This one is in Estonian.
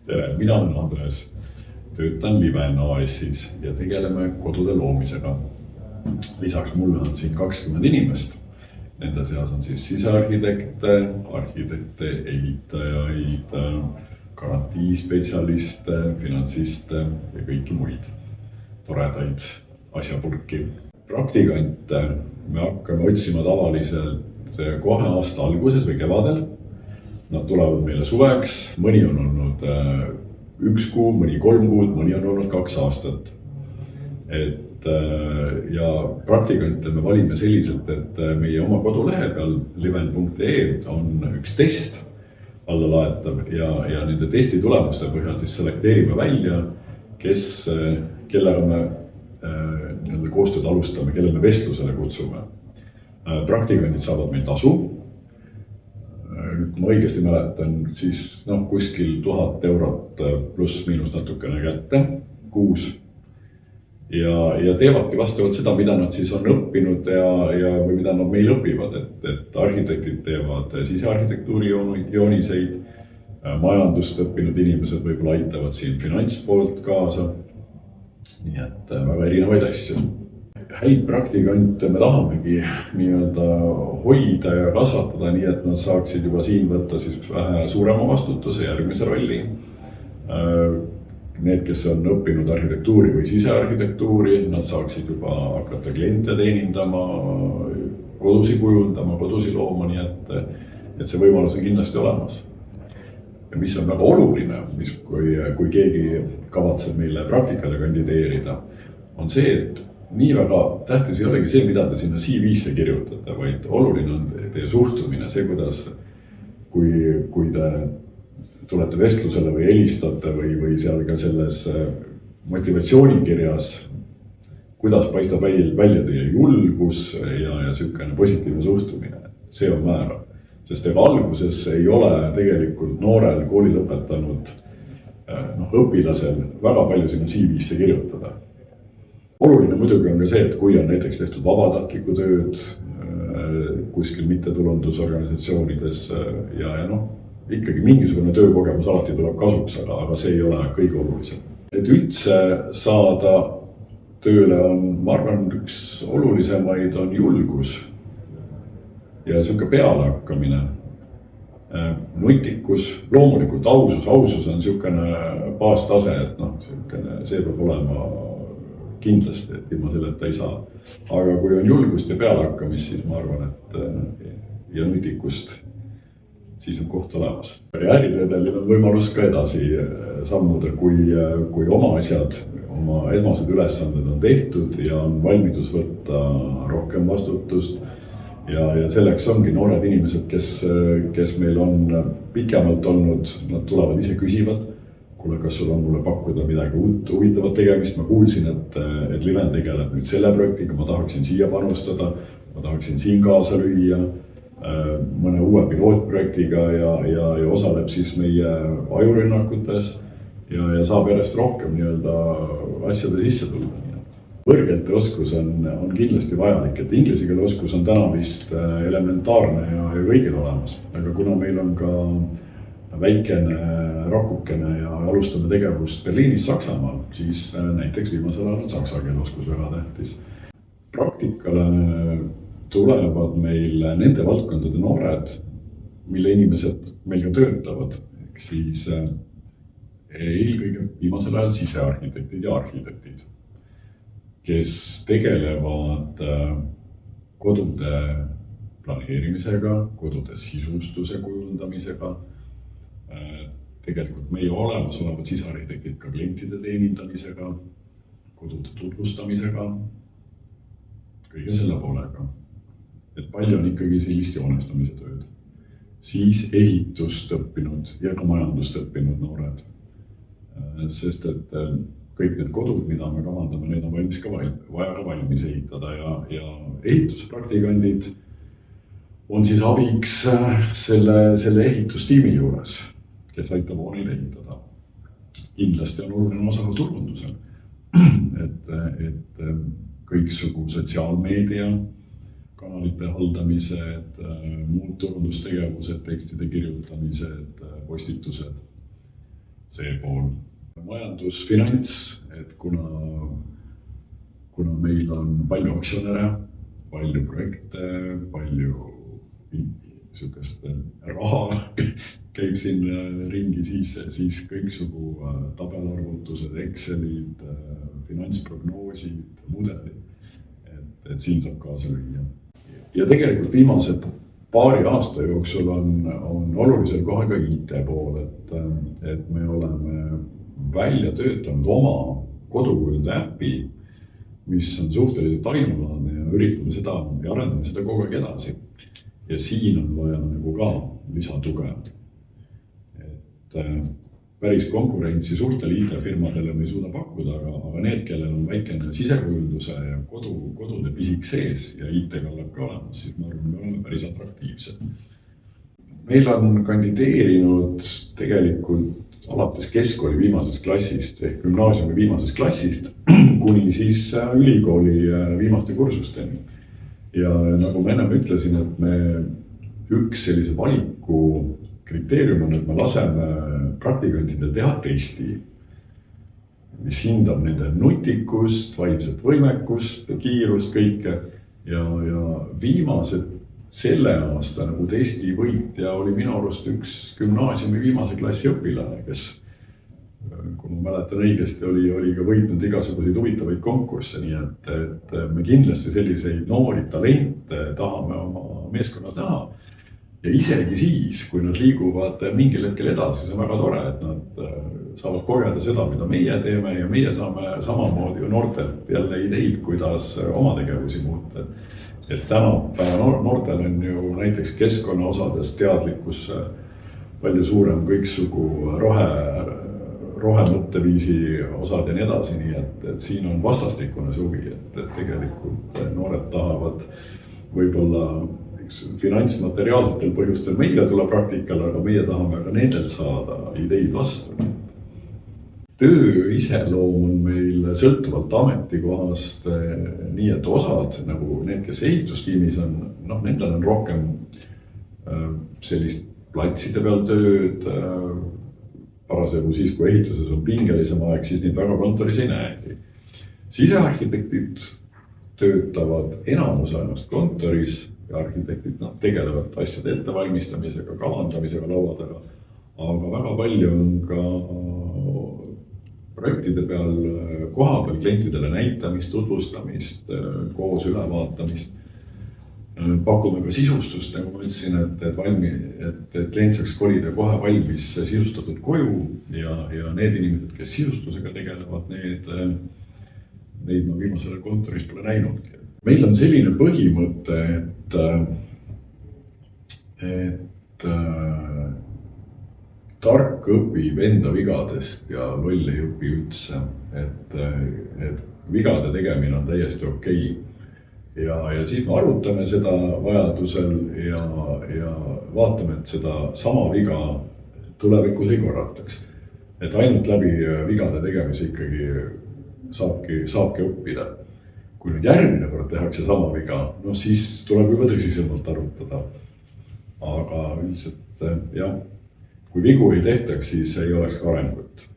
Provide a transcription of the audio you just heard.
Tere, mina olen Andres, töötan Liven AS-is ja tegeleme kodude loomisega. Lisaks mulle on siin 20 inimest. Nende seas on siis sisearhitekte, arhitekte, ehitajaid, garantiispetsialiste, finantsiste ja kõiki muid toredaid asjapulki. Praktikante me hakkame otsima tavaliselt kohe aasta alguses või kevadel. Nad tulevad meile suveks, mõni on olnud 1 kuu, mõni 3 kuud, mõni on olnud 2 aastat. Ja praktikante me valime selliselt, et meie oma kodulehe peal liven.ee on üks test alla laetav ja nende testi tulemuste põhjal siis selekteerime välja, kellega me koostööd alustame, kelle me vestlusele kutsume. Praktikandid saavad meil tasu. Kui ma õigesti mäletan, siis kuskil 1000 eurot pluss miinus natukene kätte kuus. Ja teevadki vastavalt seda, mida nad siis on õppinud või mida nad meil õpivad, et arhitektid teevad sisearhitektuuri jooniseid, majandust õppinud inimesed võib-olla aitavad siin finantspoolt kaasa. Nii et väga erinevaid asju. Häid praktikante me tahamegi hoida ja kasvatada nii, et nad saaksid juba siin võtta siis vähe suurema vastutuse järgmise rolli. Need, kes on õppinud arhitektuuri või sisearhitektuuri, nad saaksid juba hakata kliente teenindama, kodusi kujundama, kodusi looma, nii et see võimalus on kindlasti olemas. Ja mis on väga oluline, kui keegi kavatseb meile praktikale kandideerida, on see, et nii väga tähtis ei olegi see, mida te sinna CV-sse kirjutate, vaid oluline on teie suhtumine, see, kuidas, kui te tulete vestlusele või helistate või seal ka selles motivatsioonikirjas, kuidas paistab välja teie julgus ja selline positiivne suhtumine. See on määrav, sest alguses ei ole tegelikult noorel kooli lõpetanud õpilasel väga palju sinna CV-sse kirjutada. Oluline muidugi on ka see, et kui on näiteks tehtud vabatahtlikku tööd kuskil mittetulundusorganisatsioonides ja ikkagi mingisugune töökogemus alati tuleb kasuks, aga see ei ole kõige olulisem. Et üldse saada tööle on, ma arvan, üks olulisemaid on julgus ja selline pealehakkamine, nutikus, loomulikult ausus on selline baastase, et see peab olema kindlasti, et ilma selleta ei saa. Aga kui on julgust ja pealehakkamist, siis ma arvan, et ja nutikust, siis on koht olemas. Karjääriredelil on võimalus ka edasi sammuda, kui oma asjad, oma esmased ülesanded on tehtud ja on valmidus võtta rohkem vastutust. Ja selleks ongi noored inimesed, kes meil on pikemalt olnud, nad tulevad ise küsivad, kas sul on mulle pakkuda midagi huvitavat tegemist. Ma kuulsin, et Liven tegeleb nüüd selle projektiga, ma tahaksin siia panustada, ma tahaksin siin kaasa lüüa mõne uue pilootprojektiga ja osaleb siis meie ajurünnakutes ja saab järjest rohkem asjade sisse tulla. Võõrkeelte oskus on kindlasti vajalik, et inglise keele oskus on täna vist elementaarne ja kõigil olemas, aga kuna meil on ka väikene rakukene ja alustame tegevust Berliinis, Saksamaal, siis näiteks viimasel ajal on saksa keele oskus väga tähtis. Praktikale tulevad meil nende valdkondade noored, mille inimesed meil ka töötavad, ehk siis eelkõige viimasel ajal sisearhitektid ja arhitektid, kes tegelevad kodude planeerimisega, kodude sisustuse kujundamisega, tegelikult meie olemasolevad sisearhitektid ka klientide teenindamisega, kodude tutvustamisega, kõige selle poolega. Et palju on ikkagi sellist joonestamise tööd. Siis ehitust õppinud ja ka majandust õppinud noored. Sest et kõik need kodud, mida me kavandame, need on valmis ka vaja ka valmis ehitada ja ehituspraktikandid on siis abiks selle ehitustiimi juures, kes aitab hooneid ehitada. Kindlasti on oluline osa turundusel, et kõiksugu sotsiaalmeedia kanalite haldamised, muud turundustegevused, tekstide kirjutamised, postitused. see pool. Majandus, finants, et kuna meil on palju aktsionäre, palju projekte, palju niisugust raha käib siin ringi, siis kõiksugu tabelarvutused, Excelid, finantsprognoosid, mudelid, et siin saab kaasa lüüa. Ja tegelikult viimased paari aasta jooksul on olulisel kohal ka IT pool, et me oleme välja töötanud oma kodukujunde äpi, mis on suhteliselt ainulaadne ja üritame seda ja arendame seda kogu aeg edasi. Ja siin on vaja nagu ka lisatuge. Et päris konkurentsi suurtele IT-firmadele me ei suuda pakkuda, aga need, kellel on väikene sisekujunduse ja kodude pisik sees ja IT kallab ka olemas, siis ma arvan, me oleme päris atraktiivsed. Meil on kandideerinud tegelikult alates keskkooli viimasest klassist ehk gümnaasiumi viimasest klassist kuni siis ülikooli viimaste kursusteni. Ja nagu ma ennem ütlesin, et me üks sellise valiku kriteerium on, et me laseme praktikantidel teha testi, mis hindab nende nutikust, vaimset võimekust, kiirust, kõike. Ja viimased selle aasta nagu testi võitja oli minu arust üks gümnaasiumi viimase klassi õpilane, kes, kui ma mäletan õigesti, oli ka võitnud igasuguseid huvitavaid konkursse, nii et me kindlasti selliseid noori talente tahame oma meeskonnas näha. Ja isegi siis, kui nad liiguvad mingil hetkel edasi, see on väga tore, et nad saavad kogeda seda, mida meie teeme ja meie saame samamoodi noortelt jälle ideid, kuidas oma tegevusi muuta. Et tänapäeva noortel on ju näiteks keskkonna osades teadlikkus palju suurem, kõiksugu rohemõtteviisi osad ja nii edasi, nii et siin on vastastikune suvi, et tegelikult noored tahavad võib-olla finantsmateriaalsetel põhjustel meile tulla praktikale, aga meie tahame ka nendel saada ideid vastu. Töö iseloom on meil sõltuvalt ametikohast nii, et osad, nagu need, kes ehitustiimis on, nendel on rohkem sellist platside peal tööd, parasjagu siis, kui ehituses on pingelisem aeg, siis neid väga kontoris ei näegi. Sisearhitektid töötavad enamus ajast kontoris ja arhitektid tegelevad asjade ettevalmistamisega, kavandamisega laua taga, aga väga palju on ka projektide peal koha peal klientidele näitamist, tutvustamist, koos ülevaatamist. Pakume ka sisustust, nagu ma ütlesin, et klient saaks kolida kohe valmis sisustatud koju ja need inimesed, kes sisustusega tegelevad, neid ma viimasele kontoris pole näinudki. Meil on selline põhimõte, et tark õpib enda vigadest ja loll ei õpi üldse, et vigade tegemine on täiesti okei. Ja siis me arutame seda vajadusel ja vaatame, et seda sama viga tulevikus ei korrataks. Et ainult läbi vigade tegemise ikkagi saabki õppida. Kui nüüd järgmine kord tehakse sama viga, siis tuleb juba tõsisemalt arutada. Aga üldiselt jah, kui vigu ei tehtaks, siis ei oleks ka arengut.